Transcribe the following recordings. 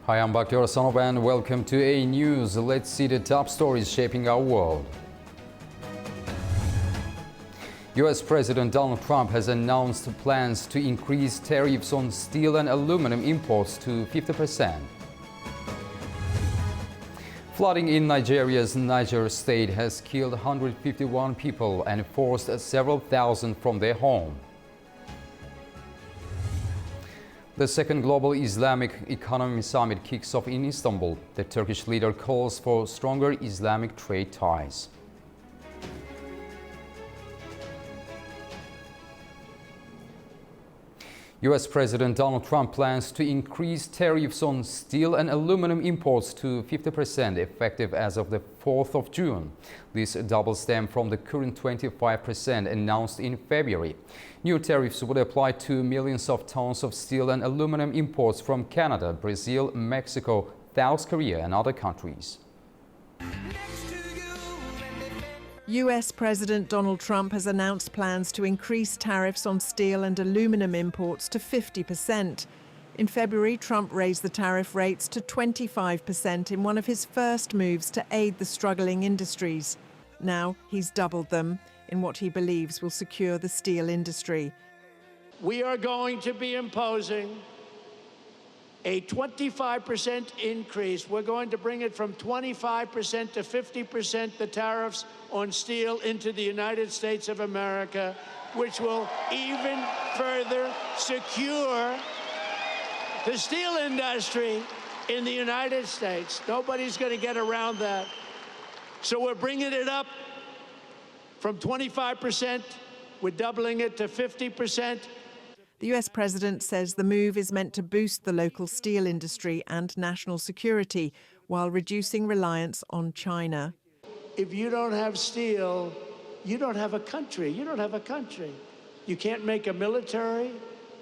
Hi, I'm Bakhtiar Sanov and welcome to AnewZ. Let's see the top stories shaping our world. US President Donald Trump has announced plans to increase tariffs on steel and aluminum imports to 50%. Flooding in Nigeria's Niger state has killed 151 people and forced several thousand from their home. The second Global Islamic Economy Summit kicks off in Istanbul. The Turkish leader calls for stronger Islamic trade ties. US President Donald Trump plans to increase tariffs on steel and aluminum imports to 50% effective as of the 4th of June. This doubles them from the current 25% announced in February. New tariffs would apply to millions of tons of steel and aluminum imports from Canada, Brazil, Mexico, South Korea and other countries. US President Donald Trump has announced plans to increase tariffs on steel and aluminum imports to 50%. In February, Trump raised the tariff rates to 25% in one of his first moves to aid the struggling industries. Now he's doubled them in what he believes will secure the steel industry. We are going to be imposing a 25% increase. We're going to bring it from 25% to 50%, the tariffs on steel into the United States of America, which will even further secure the steel industry in the United States. Nobody's going to get around that. So we're bringing it up from 25%, we're doubling it to 50%. The US president says the move is meant to boost the local steel industry and national security while reducing reliance on China. If you don't have steel, you don't have a country. You don't have a country. You can't make a military.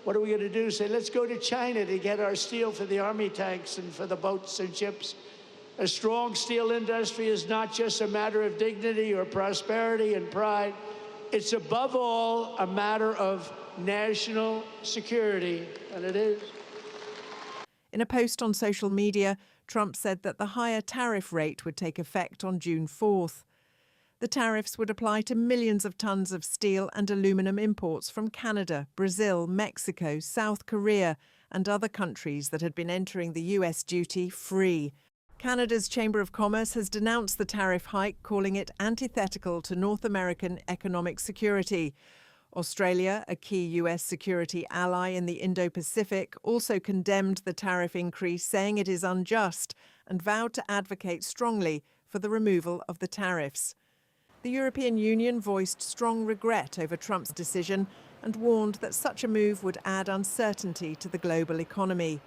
What are we going to do? Say, let's go to China to get our steel for the army tanks and for the boats and ships. A strong steel industry is not just a matter of dignity or prosperity and pride. It's above all a matter of national security, and it is. In a post on social media, Trump said that the higher tariff rate would take effect on June 4th. The tariffs would apply to millions of tons of steel and aluminum imports from Canada, Brazil, Mexico, South Korea, and other countries that had been entering the US duty-free. Canada's Chamber of Commerce has denounced the tariff hike, calling it antithetical to North American economic security. Australia, a key US security ally in the Indo-Pacific, also condemned the tariff increase, saying it is unjust, and vowed to advocate strongly for the removal of the tariffs. The European Union voiced strong regret over Trump's decision and warned that such a move would add uncertainty to the global economy.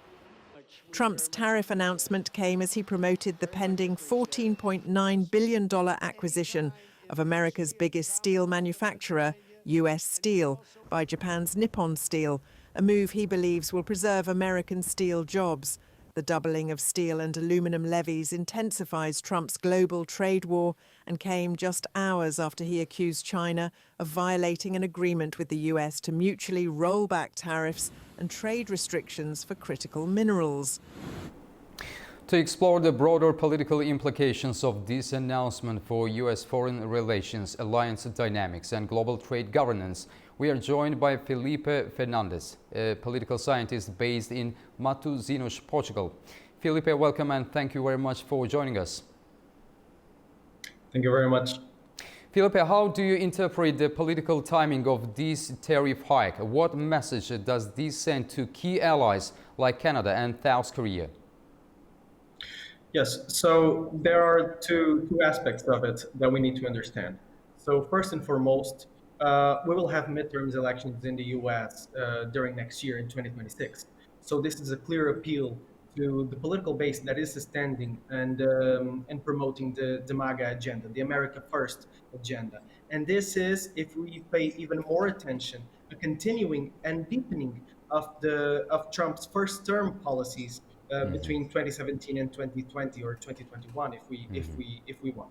Trump's tariff announcement came as he promoted the pending $14.9 billion acquisition of America's biggest steel manufacturer, US Steel, by Japan's Nippon Steel, a move he believes will preserve American steel jobs. The doubling of steel and aluminum levies intensifies Trump's global trade war and came just hours after he accused China of violating an agreement with the US to mutually roll back tariffs and trade restrictions for critical minerals. To explore the broader political implications of this announcement for US foreign relations, alliance dynamics and global trade governance, we are joined by Felipe Fernandes, a political scientist based in Matosinhos, Portugal. Felipe, welcome and thank you very much for joining us. Thank you very much. Felipe, how do you interpret the political timing of this tariff hike? What message does this send to key allies like Canada and South Korea? Yes, so there are two aspects of it that we need to understand. So first and foremost, we will have midterms elections in the US during next year in 2026. So this is a clear appeal to the political base that is standing and promoting the MAGA agenda, the America First agenda. And this is, if we pay even more attention, a continuing and deepening of Trump's first term policies between 2017 and 2020 or 2021, if we want.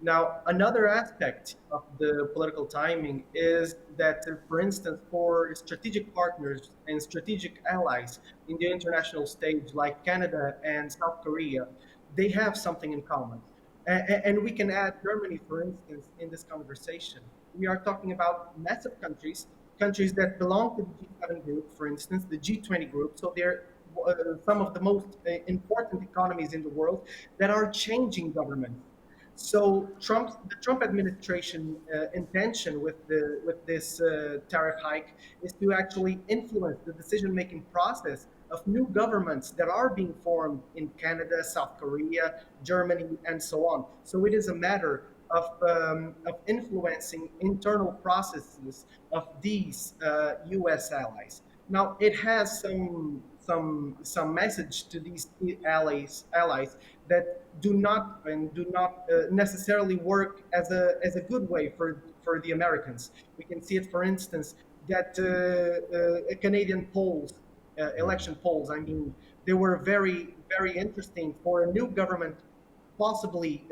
Now, another aspect of the political timing is that, for instance, for strategic partners and strategic allies in the international stage, like Canada and South Korea, they have something in common. And we can add Germany, for instance, in this conversation. We are talking about massive countries, countries that belong to the G7 group, for instance, the G20 group. So they're some of the most important economies in the world that are changing governments. So the Trump administration intention with this tariff hike is to actually influence the decision-making process of new governments that are being formed in Canada, South Korea, Germany, and so on. So it is a matter of influencing internal processes of these U.S. allies. Now, it has some message to these allies that do not necessarily work as a good way for the Americans. We can see it, for instance, that Canadian polls, election polls, I mean, they were very interesting for a new government, possibly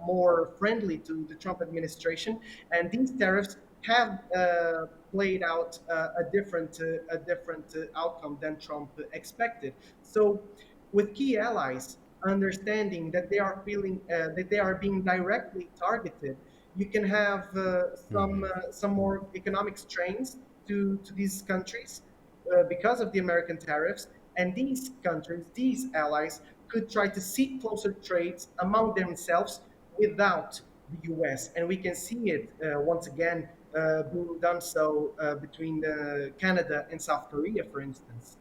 more friendly to the Trump administration, and these tariffs have played out a different outcome than Trump expected. So, with key allies understanding that they are feeling that they are being directly targeted, you can have some more economic strains to these countries because of the American tariffs, and these countries, these allies, could try to seek closer trades among themselves without the U.S. And we can see it once again being done so between Canada and South Korea, for instance.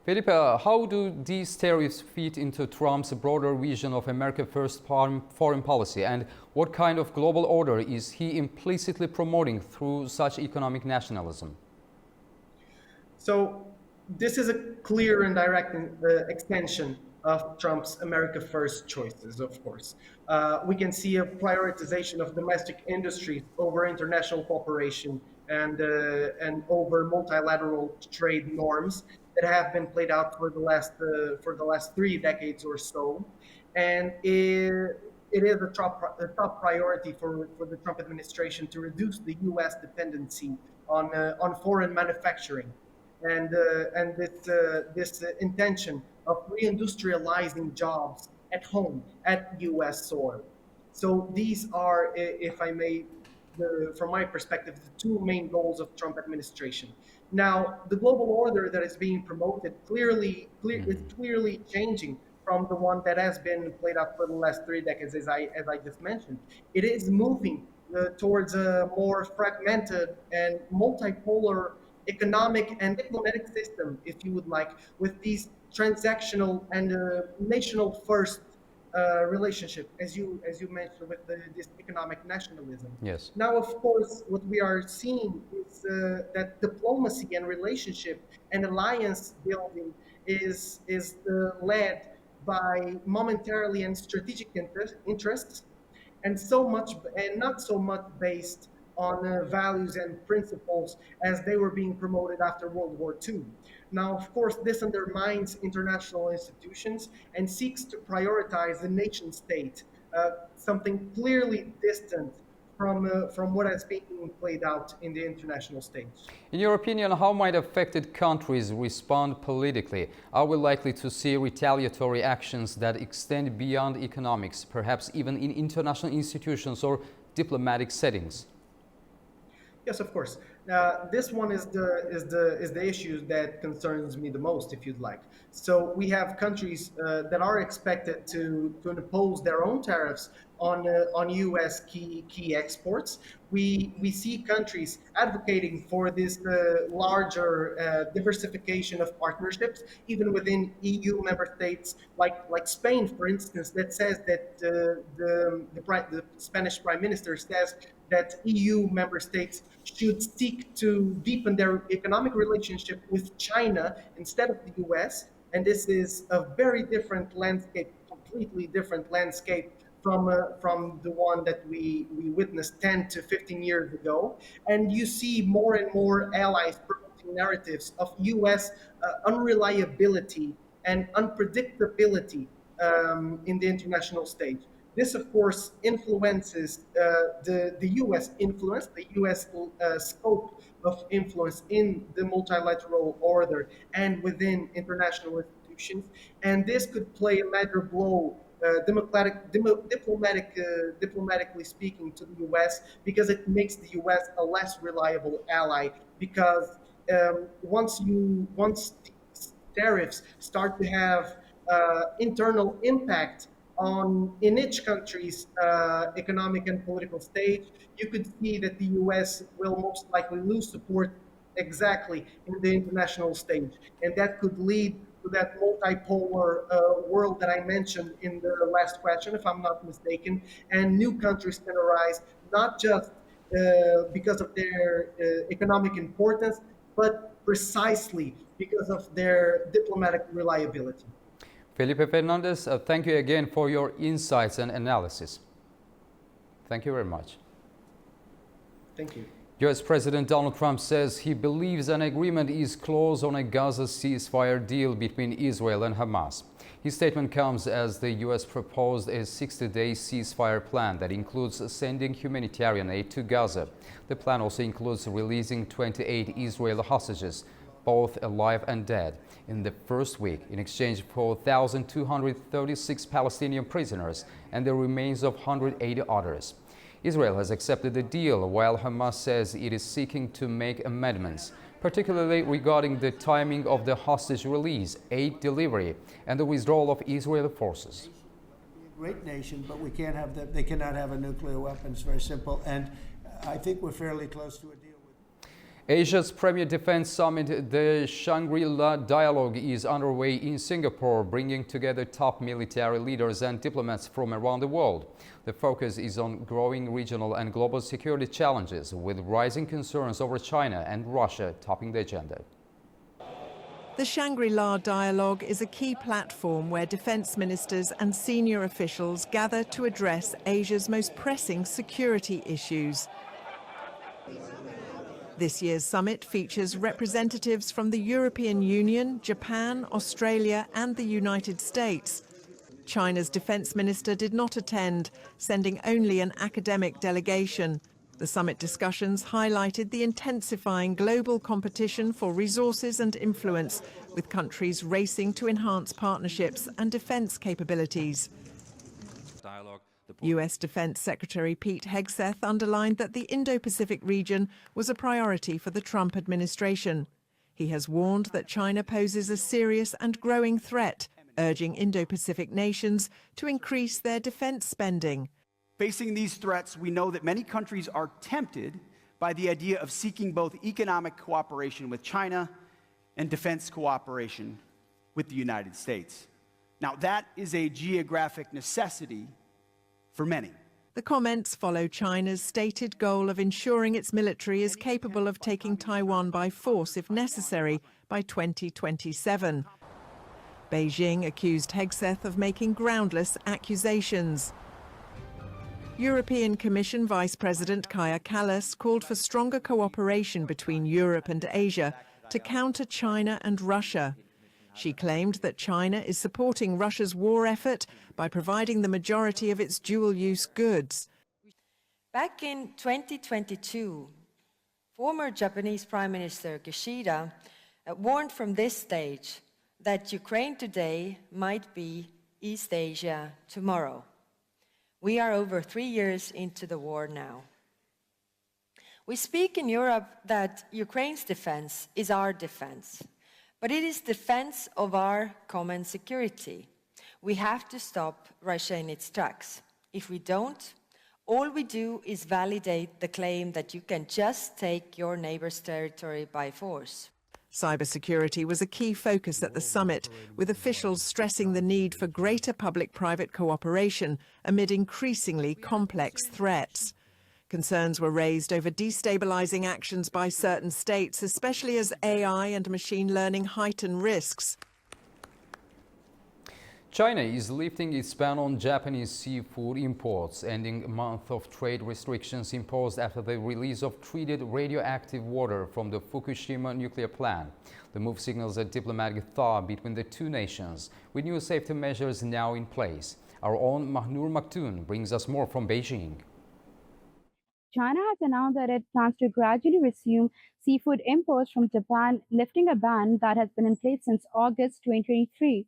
Felipe, how do these tariffs fit into Trump's broader vision of America First foreign policy, and what kind of global order is he implicitly promoting through such economic nationalism? So this is a clear and direct extension of Trump's America First choices, of course. We can see a prioritization of domestic industries over international cooperation and over multilateral trade norms that have been played out for the last 3 decades or so, and it is a top priority for the Trump administration to reduce the U.S. dependency on foreign manufacturing, and this intention of reindustrializing jobs at home at U.S. soil. So these are, if I may, from my perspective, the two main goals of Trump administration. Now, the global order that is being promoted is clearly changing from the one that has been played out for the last 3 decades, as I just mentioned. It is moving towards a more fragmented and multipolar economic and diplomatic system, if you would like, with these transactional and national first relationship, as you mentioned, with this economic nationalism. Yes. Now, of course, what we are seeing is that diplomacy and relationship and alliance building is led by momentarily and strategic interests, and not so much based on values and principles as they were being promoted after World War II. Now, of course, this undermines international institutions and seeks to prioritize the nation state, something clearly distant from what has been played out in the international stage. In your opinion, how might affected countries respond politically? Are we likely to see retaliatory actions that extend beyond economics, perhaps even in international institutions or diplomatic settings? Yes, of course. This one is the issue that concerns me the most, if you'd like. So we have countries that are expected to impose their own tariffs on U.S. key exports. We see countries advocating for this larger diversification of partnerships, even within EU member states, like Spain, for instance, that says that the Spanish Prime Minister says that EU member states should seek to deepen their economic relationship with China instead of the US. And this is a very different landscape, completely different landscape from the one that we witnessed 10 to 15 years ago. And you see more and more allies promoting narratives of US unreliability and unpredictability in the international stage. This, of course, influences the U.S. influence, the U.S. Scope of influence in the multilateral order and within international institutions. And this could play a major blow, diplomatically speaking, to the U.S. because it makes the U.S. a less reliable ally. Because once these tariffs start to have internal impact in each country's economic and political stage, you could see that the U.S. will most likely lose support exactly in the international stage, and that could lead to that multipolar world that I mentioned in the last question, if I'm not mistaken, and new countries can arise, not just because of their economic importance, but precisely because of their diplomatic reliability. Felipe Fernandez, thank you again for your insights and analysis. Thank you very much. Thank you. U.S. President Donald Trump says he believes an agreement is close on a Gaza ceasefire deal between Israel and Hamas. His statement comes as the U.S. proposed a 60-day ceasefire plan that includes sending humanitarian aid to Gaza. The plan also includes releasing 28 Israeli hostages, both alive and dead, in the first week in exchange for 1,236 Palestinian prisoners and the remains of 180 others. Israel has accepted the deal, while Hamas says it is seeking to make amendments, particularly regarding the timing of the hostage release, aid delivery, and the withdrawal of Israeli forces. Great nation, but we can't have they cannot have a nuclear weapon. It's very simple, and I think we're fairly close to a deal. Asia's premier defense summit, the Shangri-La dialogue, is underway in Singapore, bringing together top military leaders and diplomats from around the world. The focus is on growing regional and global security challenges, with rising concerns over China and Russia topping the agenda. The Shangri-La dialogue is a key platform where defense ministers and senior officials gather to address Asia's most pressing security issues. This year's summit features representatives from the European Union, Japan, Australia and the United States. China's defense minister did not attend, sending only an academic delegation. The summit discussions highlighted the intensifying global competition for resources and influence, with countries racing to enhance partnerships and defense capabilities. US Defense Secretary Pete Hegseth underlined that the Indo-Pacific region was a priority for the Trump administration. He has warned that China poses a serious and growing threat, urging Indo-Pacific nations to increase their defense spending. Facing these threats, we know that many countries are tempted by the idea of seeking both economic cooperation with China and defense cooperation with the United States. Now, that is a geographic necessity for many. The comments follow China's stated goal of ensuring its military is capable of taking Taiwan by force if necessary by 2027. Beijing accused Hegseth of making groundless accusations. European Commission Vice President Kaja Kallas called for stronger cooperation between Europe and Asia to counter China and Russia. She claimed that China is supporting Russia's war effort by providing the majority of its dual-use goods. Back in 2022, former Japanese Prime Minister Kishida warned from this stage that Ukraine today might be East Asia tomorrow. We are over 3 years into the war now. We speak in Europe that Ukraine's defense is our defense. But it is defense of our common security. We have to stop Russia in its tracks. If we don't, all we do is validate the claim that you can just take your neighbor's territory by force. Cybersecurity was a key focus at the summit, with officials stressing the need for greater public-private cooperation amid increasingly complex threats. Concerns were raised over destabilizing actions by certain states, especially as AI and machine learning heighten risks. China is lifting its ban on Japanese seafood imports, ending a month of trade restrictions imposed after the release of treated radioactive water from the Fukushima nuclear plant. The move signals a diplomatic thaw between the two nations, with new safety measures now in place. Our own Mahnur Maktoon brings us more from Beijing. China has announced that it plans to gradually resume seafood imports from Japan, lifting a ban that has been in place since August 2023.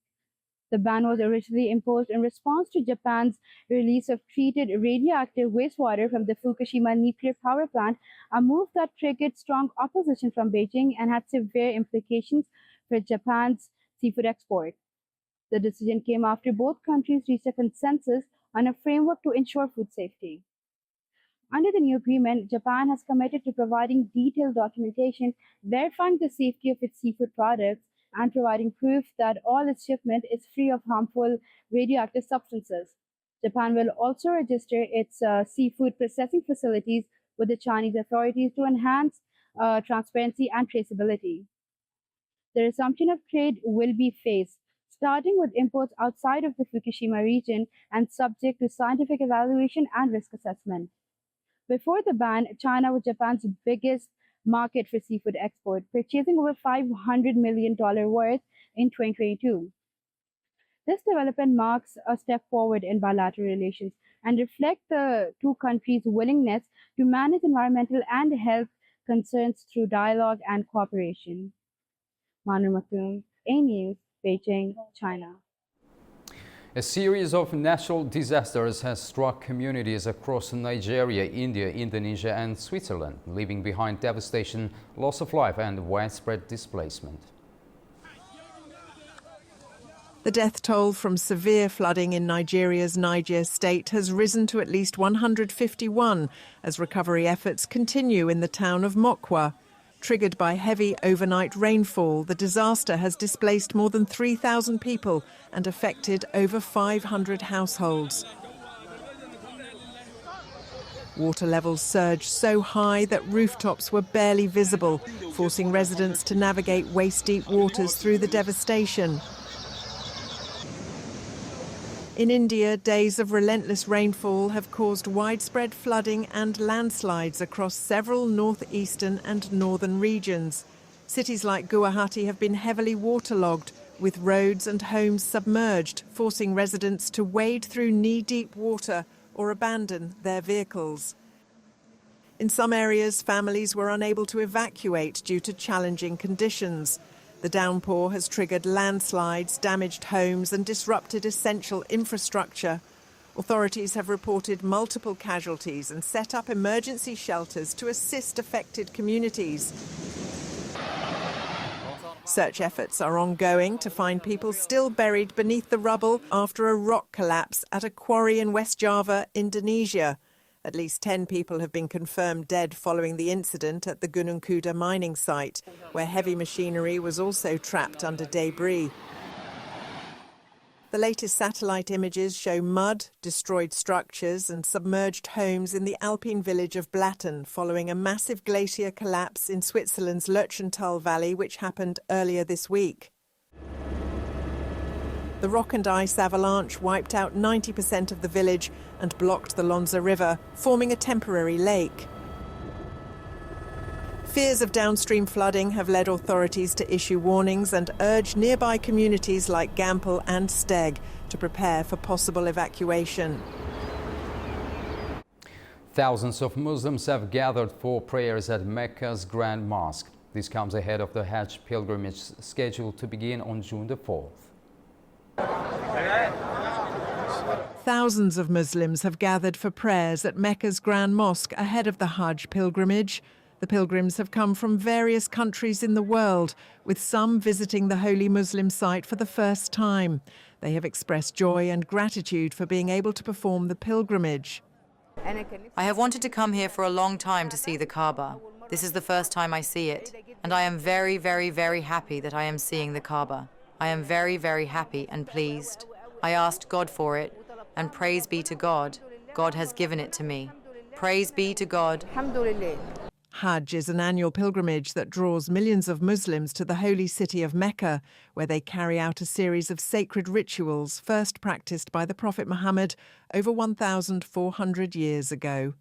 The ban was originally imposed in response to Japan's release of treated radioactive wastewater from the Fukushima nuclear power plant, a move that triggered strong opposition from Beijing and had severe implications for Japan's seafood export. The decision came after both countries reached a consensus on a framework to ensure food safety. Under the new agreement, Japan has committed to providing detailed documentation verifying the safety of its seafood products and providing proof that all its shipment is free of harmful radioactive substances. Japan will also register its seafood processing facilities with the Chinese authorities to enhance transparency and traceability. The resumption of trade will be phased, starting with imports outside of the Fukushima region and subject to scientific evaluation and risk assessment. Before the ban, China was Japan's biggest market for seafood export, purchasing over $500 million worth in 2022. This development marks a step forward in bilateral relations and reflects the two countries' willingness to manage environmental and health concerns through dialogue and cooperation. Mahnur Maktoon, AnewZ, Beijing, China. A series of natural disasters has struck communities across Nigeria, India, Indonesia and Switzerland, leaving behind devastation, loss of life and widespread displacement. The death toll from severe flooding in Nigeria's Niger state has risen to at least 151 as recovery efforts continue in the town of Mokwa. Triggered by heavy overnight rainfall, the disaster has displaced more than 3,000 people and affected over 500 households. Water levels surged so high that rooftops were barely visible, forcing residents to navigate waist-deep waters through the devastation. In India, days of relentless rainfall have caused widespread flooding and landslides across several northeastern and northern regions. Cities like Guwahati have been heavily waterlogged, with roads and homes submerged, forcing residents to wade through knee-deep water or abandon their vehicles. In some areas, families were unable to evacuate due to challenging conditions. The downpour has triggered landslides, damaged homes and disrupted essential infrastructure. Authorities have reported multiple casualties and set up emergency shelters to assist affected communities. Search efforts are ongoing to find people still buried beneath the rubble after a rock collapse at a quarry in West Java, Indonesia. At least 10 people have been confirmed dead following the incident at the Gunung Kuda mining site, where heavy machinery was also trapped under debris. The latest satellite images show mud, destroyed structures and submerged homes in the Alpine village of Blatten following a massive glacier collapse in Switzerland's Lurchental Valley, which happened earlier this week. The rock and ice avalanche wiped out 90% of the village and blocked the Lonza River, forming a temporary lake. Fears of downstream flooding have led authorities to issue warnings and urge nearby communities like Gampel and Steg to prepare for possible evacuation. Thousands of Muslims have gathered for prayers at Mecca's Grand Mosque. This comes ahead of the Hajj pilgrimage scheduled to begin on June the 4th. Thousands of Muslims have gathered for prayers at Mecca's Grand Mosque ahead of the Hajj pilgrimage. The pilgrims have come from various countries in the world, with some visiting the holy Muslim site for the first time. They have expressed joy and gratitude for being able to perform the pilgrimage. I have wanted to come here for a long time to see the Kaaba. This is the first time I see it, and I am very, very, very happy that I am seeing the Kaaba. I am very, very happy and pleased. I asked God for it, and praise be to God, God has given it to me. Praise be to God. Hajj is an annual pilgrimage that draws millions of Muslims to the holy city of Mecca, where they carry out a series of sacred rituals first practiced by the Prophet Muhammad over 1,400 years ago.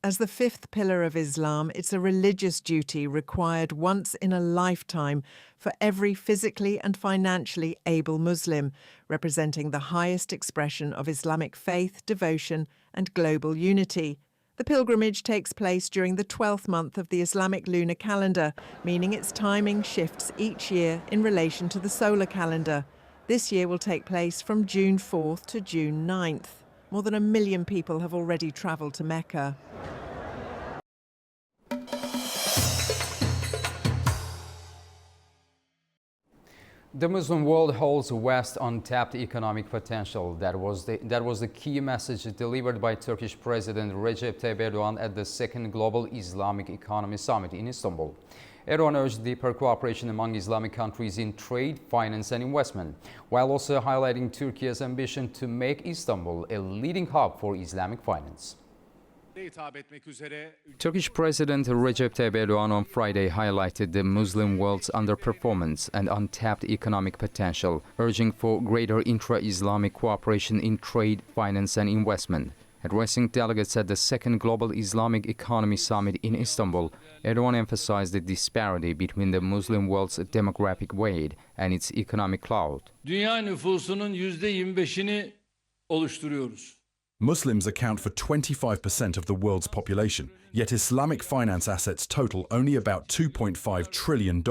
As the fifth pillar of Islam, it's a religious duty required once in a lifetime for every physically and financially able Muslim, representing the highest expression of Islamic faith, devotion, and global unity. The pilgrimage takes place during the 12th month of the Islamic lunar calendar, meaning its timing shifts each year in relation to the solar calendar. This year will take place from June 4th to June 9th. More than 1 million people have already travelled to Mecca. The Muslim world holds vast untapped economic potential. That was the key message delivered by Turkish President Recep Tayyip Erdogan at the second Global Islamic Economy Summit in Istanbul. Erdogan urged deeper cooperation among Islamic countries in trade, finance and investment, while also highlighting Turkey's ambition to make Istanbul a leading hub for Islamic finance. Turkish President Recep Tayyip Erdogan on Friday highlighted the Muslim world's underperformance and untapped economic potential, urging for greater intra-Islamic cooperation in trade, finance and investment. Addressing delegates at the second Global Islamic Economy Summit in Istanbul, Erdogan emphasized the disparity between the Muslim world's demographic weight and its economic clout. Dünya nüfusunun %25'ini oluşturuyoruz. Muslims account for 25% of the world's population, yet Islamic finance assets total only about $2.5 trillion.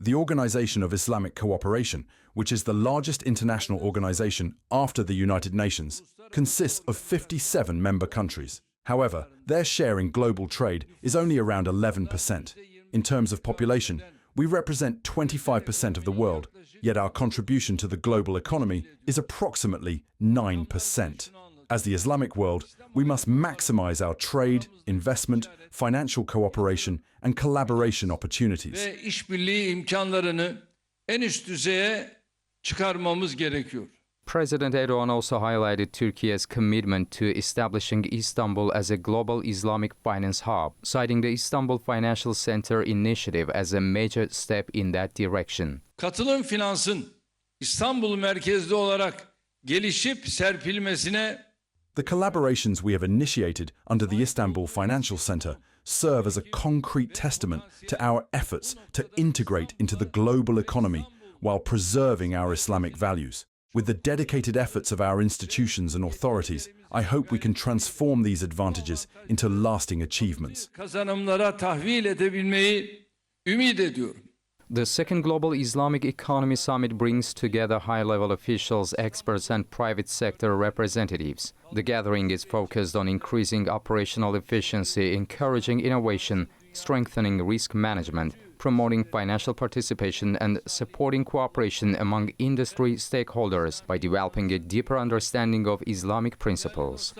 The Organization of Islamic Cooperation, which is the largest international organization after the United Nations, consists of 57 member countries. However, their share in global trade is only around 11%. In terms of population, we represent 25% of the world, yet our contribution to the global economy is approximately 9%. As the Islamic world, we must maximize our trade, investment, financial cooperation and collaboration opportunities. Ve işbirliği imkanlarını en üst düzeye çıkarmamız gerekiyor. President Erdogan also highlighted Turkey's commitment to establishing Istanbul as a global Islamic finance hub, citing the Istanbul Financial Center initiative as a major step in that direction. Katılım finansın İstanbul merkezli olarak gelişip serpilmesine The collaborations we have initiated under the Istanbul Financial Center serve as a concrete testament to our efforts to integrate into the global economy while preserving our Islamic values. With the dedicated efforts of our institutions and authorities, I hope we can transform these advantages into lasting achievements. Kazanımlara tahvil edebilmeyi ümit ediyorum. The second Global Islamic Economy Summit brings together high-level officials, experts and private sector representatives. The gathering is focused on increasing operational efficiency, encouraging innovation, strengthening risk management, promoting financial participation and supporting cooperation among industry stakeholders by developing a deeper understanding of Islamic principles.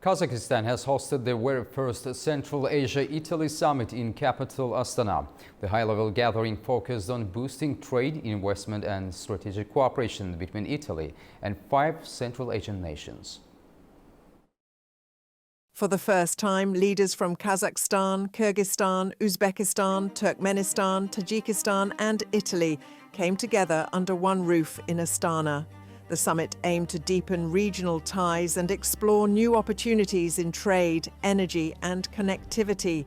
Kazakhstan has hosted the very first Central Asia-Italy summit in capital Astana. The high-level gathering focused on boosting trade, investment and strategic cooperation between Italy and 5 Central Asian nations. For the first time, leaders from Kazakhstan, Kyrgyzstan, Uzbekistan, Turkmenistan, Tajikistan and Italy came together under one roof in Astana. The summit aimed to deepen regional ties and explore new opportunities in trade, energy and connectivity.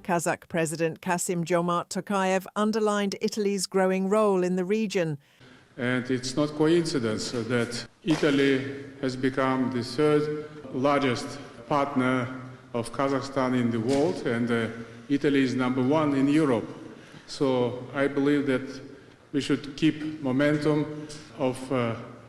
Kazakh President Kassym-Jomart Tokayev underlined Italy's growing role in the region. And it's not coincidence that Italy has become the third largest partner of Kazakhstan in the world, and Italy is number 1 in Europe. So I believe that we should keep momentum of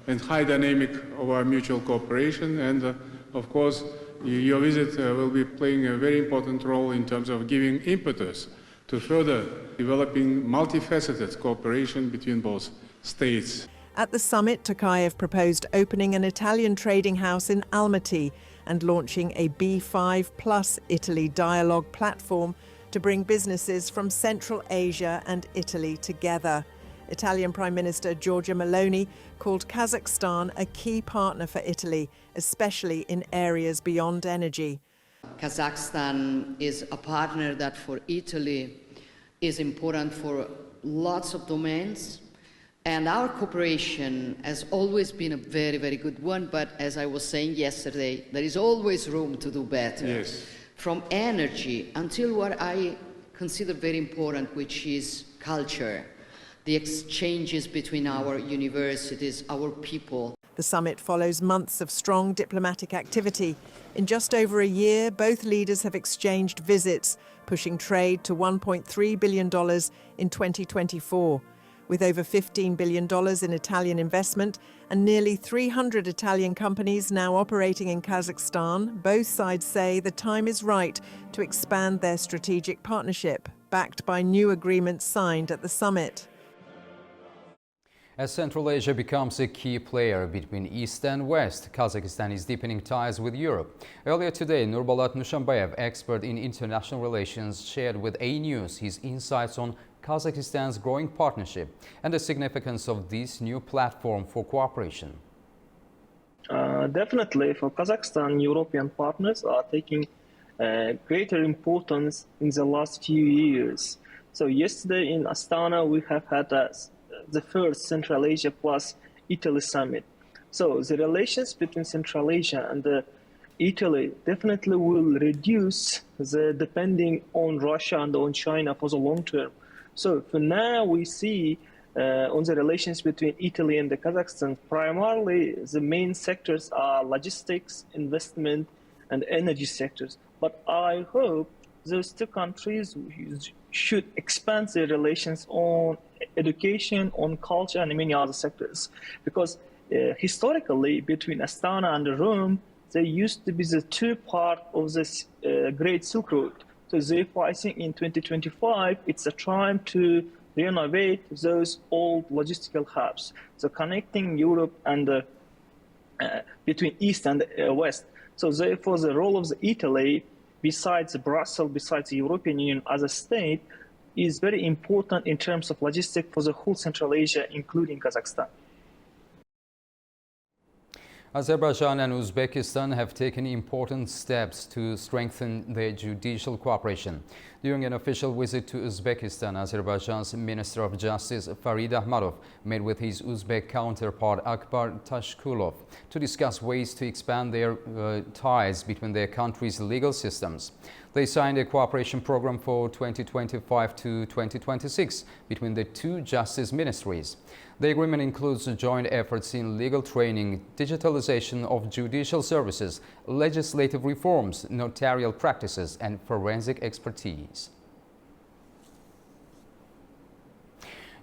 and high dynamic of our mutual cooperation, and of course your visit will be playing a very important role in terms of giving impetus to further developing multifaceted cooperation between both states. At the summit, Tokayev proposed opening an Italian trading house in Almaty and launching a B5 Plus Italy dialogue platform to bring businesses from Central Asia and Italy together. Italian Prime Minister Giorgia Meloni called Kazakhstan a key partner for Italy, especially in areas beyond energy. Kazakhstan is a partner that for Italy is important for lots of domains. And our cooperation has always been a very, very good one, but as I was saying yesterday, there is always room to do better. Yes. From energy until what I consider very important, which is culture, the exchanges between our universities, our people. The summit follows months of strong diplomatic activity. In just over a year, both leaders have exchanged visits, pushing trade to $1.3 billion in 2024. With over $15 billion in Italian investment and nearly 300 Italian companies now operating in Kazakhstan, both sides say the time is right to expand their strategic partnership, backed by new agreements signed at the summit. As Central Asia becomes a key player between East and West, Kazakhstan is deepening ties with Europe. Earlier today, Nurbalat Nushanbayev, expert in international relations, shared with AnewZ his insights on Kazakhstan's growing partnership and the significance of this new platform for cooperation. Definitely, for Kazakhstan, European partners are taking greater importance in the last few years. So yesterday in Astana, we have had the first Central Asia plus Italy summit. So the relations between Central Asia and Italy definitely will reduce the depending on Russia and on China for the long term. So for now, we see on the relations between Italy and Kazakhstan, primarily the main sectors are logistics, investment, and energy sectors. But I hope those two countries should expand their relations on education, on culture, and many other sectors. Because historically, between Astana and Rome, they used to be the two parts of this Great Silk Road. So therefore, I think in 2025, it's a time to renovate those old logistical hubs. So connecting Europe and between East and West. So therefore, the role of Italy, besides Brussels, besides the European Union as a state, is very important in terms of logistics for the whole Central Asia, including Kazakhstan. Azerbaijan and Uzbekistan have taken important steps to strengthen their judicial cooperation. During an official visit to Uzbekistan, Azerbaijan's Minister of Justice Farid Ahmadov met with his Uzbek counterpart Akbar Tashkulov to discuss ways to expand their ties between their countries' legal systems. They signed a cooperation program for 2025 to 2026 between the two justice ministries. The agreement includes joint efforts in legal training, digitalization of judicial services, legislative reforms, notarial practices, and forensic expertise.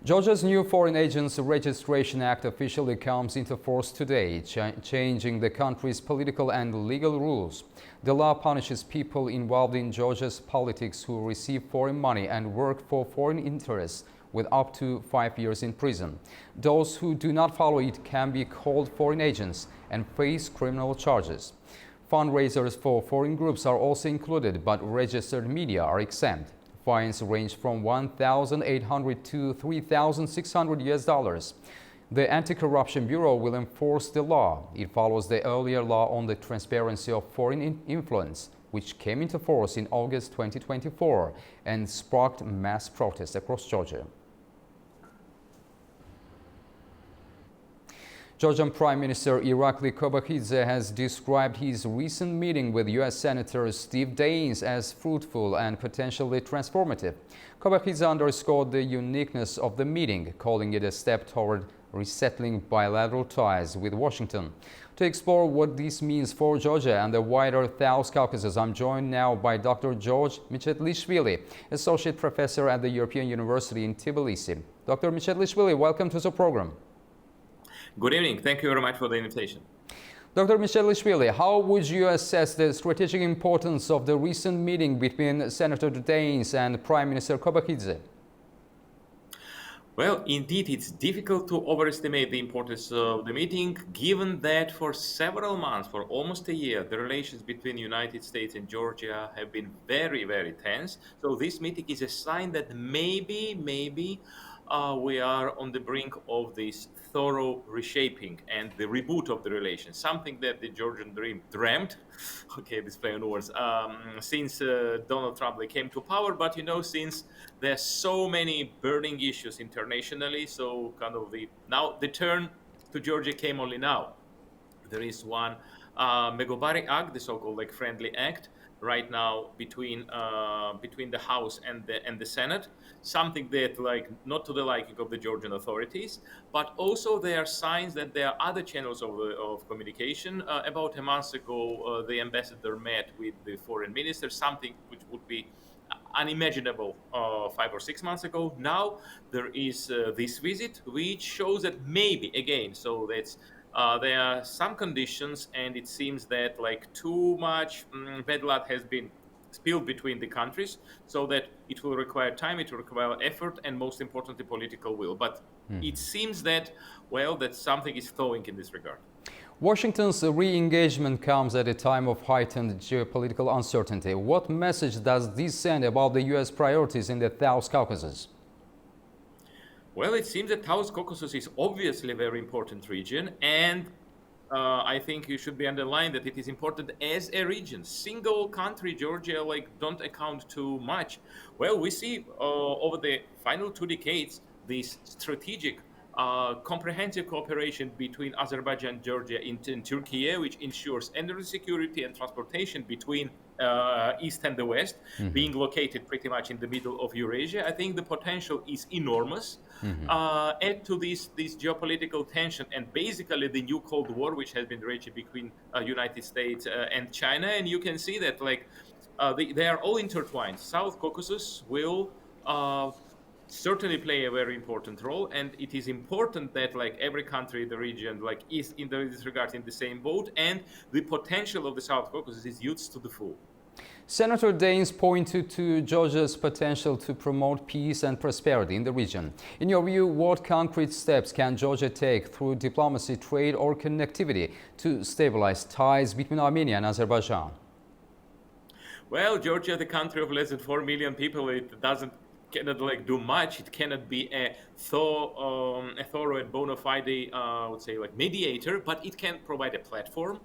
Georgia's new Foreign Agents Registration Act officially comes into force today, changing the country's political and legal rules. The law punishes people involved in Georgia's politics who receive foreign money and work for foreign interests with up to 5 years in prison. Those who do not follow it can be called foreign agents and face criminal charges. Fundraisers for foreign groups are also included, but registered media are exempt. Fines range from $1,800 to $3,600. The Anti-Corruption Bureau will enforce the law. It follows the earlier law on the transparency of foreign influence, which came into force in August 2024 and sparked mass protests across Georgia. Georgian Prime Minister Irakli Kobakhidze has described his recent meeting with U.S. Senator Steve Daines as fruitful and potentially transformative. Kobakhidze underscored the uniqueness of the meeting, calling it a step toward resettling bilateral ties with Washington. To explore what this means for Georgia and the wider South Caucasus, I'm joined now by Dr. George Michetlishvili, Associate Professor at the European University in Tbilisi. Dr. Michetlishvili, welcome to the program. Good evening. Thank you very much for the invitation. Dr. Michetlishvili, how would you assess the strategic importance of the recent meeting between Senator Daines and Prime Minister Kobakhidze? Well, indeed, it's difficult to overestimate the importance of the meeting, given that for several months, for almost a year, the relations between the United States and Georgia have been very, very tense. So this meeting is a sign that maybe we are on the brink of this thorough reshaping and the reboot of the relations, something that the Georgian dreamt, okay, this play on words, since Donald Trump came to power. But since there are so many burning issues internationally, so kind of now the turn to Georgia came only now. There is one Megobari Act, the so-called friendly act, right now between the House and the Senate, something that not to the liking of the Georgian authorities, but also there are signs that there are other channels of communication. About a month ago, the ambassador met with the foreign minister, something which would be unimaginable 5 or 6 months ago. Now there is this visit, which shows that maybe again, so that's there are some conditions, and it seems that too much bad blood has been spilled between the countries, so that it will require time, it will require effort, and most importantly, political will. But it seems that, that something is thawing in this regard. Washington's re-engagement comes at a time of heightened geopolitical uncertainty. What message does this send about the U.S. priorities in the South Caucasus? Well, it seems that South Caucasus is obviously a very important region, and I think you should be underlined that it is important as a region. Single country, Georgia, don't account too much. Well, we see over the final 2 decades this strategic comprehensive cooperation between Azerbaijan and Georgia in Turkey, which ensures energy security and transportation between East and the West, being located pretty much in the middle of Eurasia. I think the potential is enormous. Add to this geopolitical tension and basically the new Cold War, which has been raging between United States and China, and you can see that they are all intertwined. South Caucasus will certainly play a very important role, and it is important that every country in the region is in this regard in the same boat, and the potential of the South Caucasus is used to the full. Senator Daines pointed to Georgia's potential to promote peace and prosperity in the region. In your view, what concrete steps can Georgia take through diplomacy, trade or connectivity to stabilize ties between Armenia and Azerbaijan? Well, Georgia, the country of less than 4 million people, cannot do much. It cannot be a thorough and bona fide, I would say, mediator, but it can provide a platform.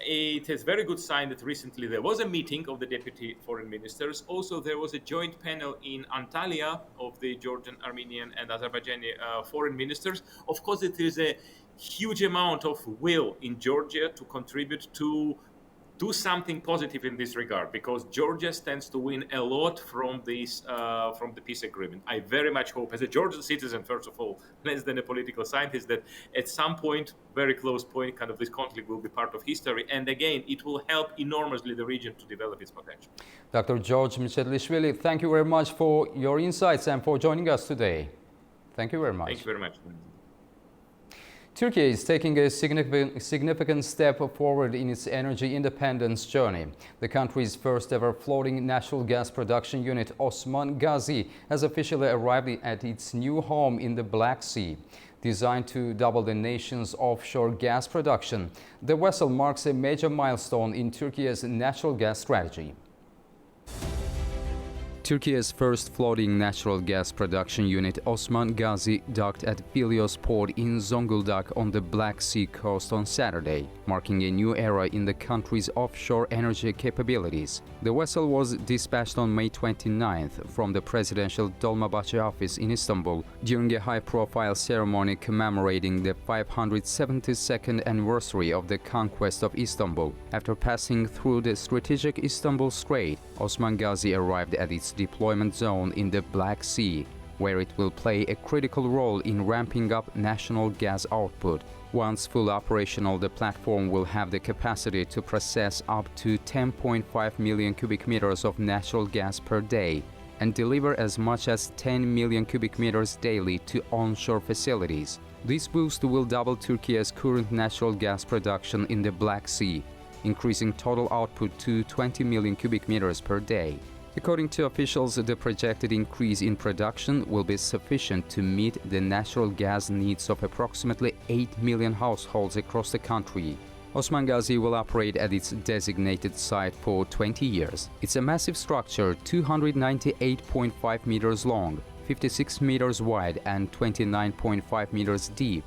It has very good sign that recently there was a meeting of the deputy foreign ministers. Also, there was a joint panel in Antalya of the Georgian, Armenian, and Azerbaijani foreign ministers. Of course, it is a huge amount of will in Georgia to contribute to do something positive in this regard, because Georgia stands to win a lot from this, from the peace agreement. I very much hope, as a Georgian citizen, first of all, less than a political scientist, that at some point, very close point, kind of this conflict will be part of history. And again, it will help enormously the region to develop its potential. Dr. George Michelishvili, thank you very much for your insights and for joining us today. Thank you very much. Thank you very much. Turkey is taking a significant step forward in its energy independence journey. The country's first ever floating natural gas production unit, Osman Gazi, has officially arrived at its new home in the Black Sea. Designed to double the nation's offshore gas production, the vessel marks a major milestone in Turkey's natural gas strategy. Turkey's first floating natural gas production unit, Osman Gazi, docked at Filios port in Zonguldak on the Black Sea coast on Saturday, marking a new era in the country's offshore energy capabilities. The vessel was dispatched on May 29th from the presidential Dolmabahce office in Istanbul during a high-profile ceremony commemorating the 572nd anniversary of the conquest of Istanbul. After passing through the strategic Istanbul Strait, Osman Gazi arrived at its deployment zone in the Black Sea, where it will play a critical role in ramping up national gas output. Once fully operational, the platform will have the capacity to process up to 10.5 million cubic meters of natural gas per day and deliver as much as 10 million cubic meters daily to onshore facilities. This boost will double Turkey's current natural gas production in the Black Sea, increasing total output to 20 million cubic meters per day. According to officials, the projected increase in production will be sufficient to meet the natural gas needs of approximately 8 million households across the country. Osman Gazi will operate at its designated site for 20 years. It's a massive structure, 298.5 meters long, 56 meters wide and 29.5 meters deep,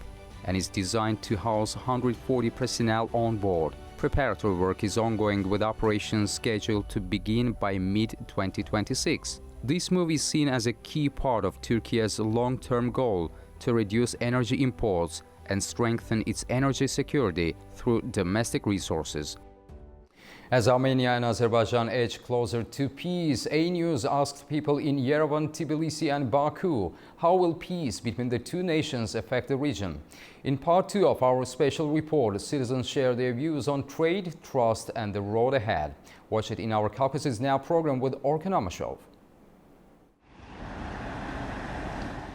and is designed to house 140 personnel on board. Preparatory work is ongoing with operations scheduled to begin by mid-2026. This move is seen as a key part of Turkey's long-term goal to reduce energy imports and strengthen its energy security through domestic resources. As Armenia and Azerbaijan edge closer to peace, AnewZ asked people in Yerevan, Tbilisi and Baku, how will peace between the two nations affect the region? In part 2 of our special report, citizens share their views on trade, trust and the road ahead. Watch it in our Caucasus Now program with Orkan Amashov.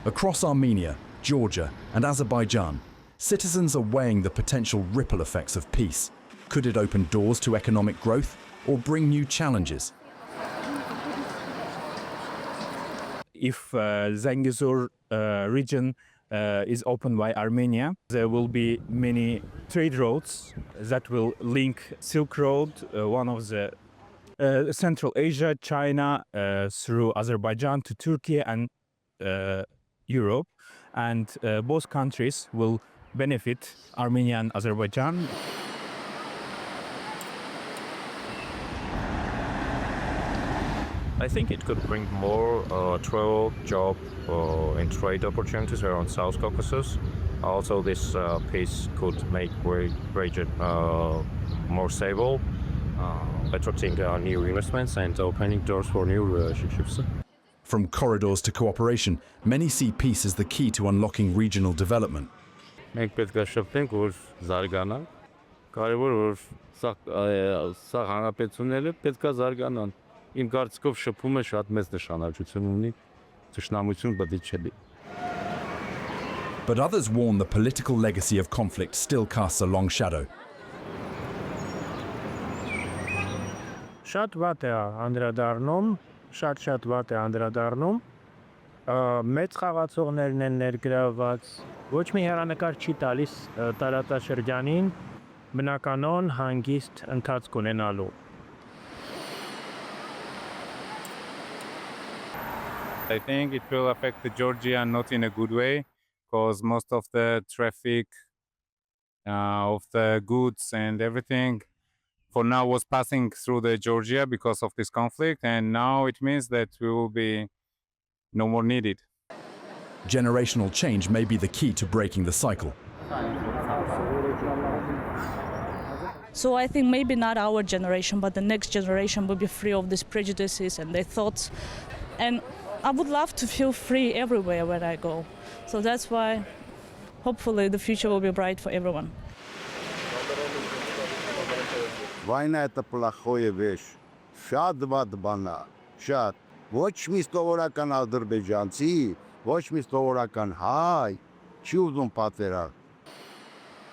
Across Armenia, Georgia and Azerbaijan, citizens are weighing the potential ripple effects of peace. Could it open doors to economic growth or bring new challenges? If Zangezur region is opened by Armenia, there will be many trade roads that will link Silk Road, one of the Central Asia, China, through Azerbaijan to Turkey and Europe, and both countries will benefit, Armenia and Azerbaijan. I think it could bring more travel, job, and trade opportunities around South Caucasus. Also, this peace could make region more stable, attracting new investments and opening doors for new relationships. From corridors to cooperation, many see peace as the key to unlocking regional development. Մենք պետք է շփվենք, որ զարգանանք։ Կարևոր որ սա հանրապետությունները պետք է զարգանան։ Իմ կարծիքով շփումը շատ մեծ նշանակություն ունի, թշնամություն պետք չէ լինի։ But others warn the political legacy of conflict still casts a long shadow. Շատ վատ է անդրադառնում, շատ վատ է անդրադառնում։ Մեծ խաղացողներն են ներգրավված, ոչ մի հեռանկար չի տալիս տարածաշրջանին բնականon հանգիստ ընթացք ունենալու։ I think it will affect Georgia not in a good way, because most of the traffic of the goods and everything for now was passing through the Georgia because of this conflict, and now it means that we will be no more needed. Generational change may be the key to breaking the cycle. So I think maybe not our generation, but the next generation will be free of these prejudices and their thoughts. And I would love to feel free everywhere where I go. So that's why hopefully the future will be bright for everyone. Война это плохая вещь. Շատ վատ բան է, շատ։ Ոչ մի սովորական ադրբեջանցի, ոչ մի սովորական հայ չի ուզում պատերազմ։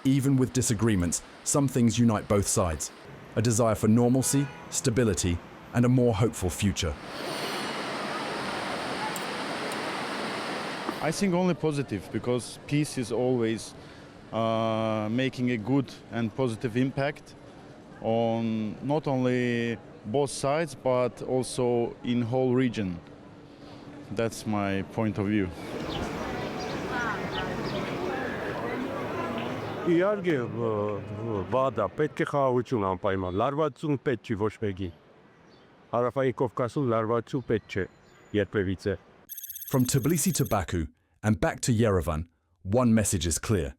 Even with disagreements, some things unite both sides. A desire for normalcy, stability, and a more hopeful future. I think only positive, because peace is always making a good and positive impact on not only both sides, but also in whole region. That's my point of view. Իհարկե վադա, պետք է խաղաղություն անպայման, լարվածություն պետք չի ոչ մեկի։ Հարավային Կովկասում լարվածություն պետք չէ երբևիցե։ From Tbilisi to Baku and back to Yerevan, one message is clear.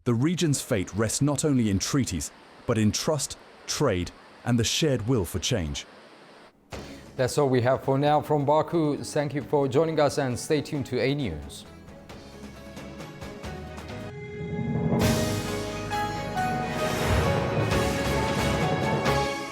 The region's fate rests not only in treaties, but in trust, trade, and the shared will for change. That's all we have for now from Baku. Thank you for joining us and stay tuned to AnewZ.